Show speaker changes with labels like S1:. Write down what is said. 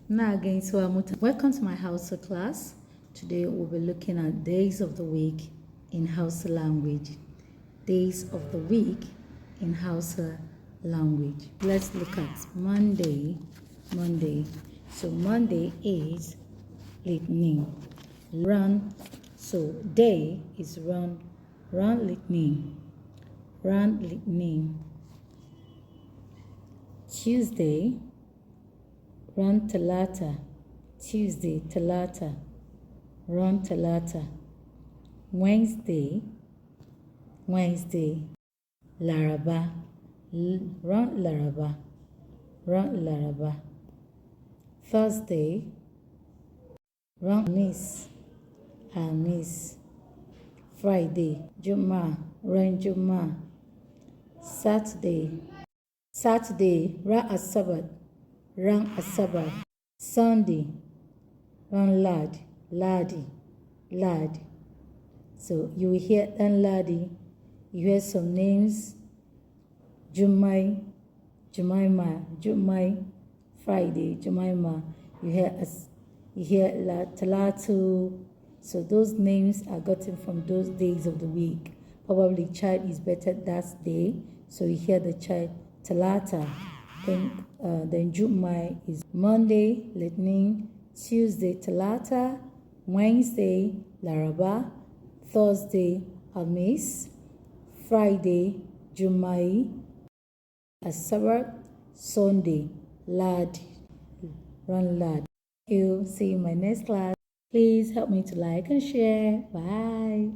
S1: Now again, welcome to my Hausa class. Today we'll be looking at days of the week in Hausa language. Days of the week in Hausa language. Let's look at Monday. So Monday is Litinin. Run. So day is run. Run Litinin. Run Litinin. Tuesday. Run Talata. Tuesday, Talata. Run Talata. Wednesday, Laraba. Run Laraba. Run Laraba. Thursday, run Alhamis. Friday, Juma. Run Juma. Saturday, run Asabat. Run Asabat. Sunday, run Lad. So you will hear Dan Ladi. You hear some names. Jumai, Friday, Jumaima. You hear Talatu. So those names are gotten from those days of the week. Probably child is better that day. So you hear the child Talata. Then Jumai is Monday, Litinin, Tuesday, Talata, Wednesday, Laraba, Thursday, Alhamis, Friday, Jumai, Asabat, Sunday, Lad. Run Lad. Thank you. See you in my next class. Please help me to like and share. Bye.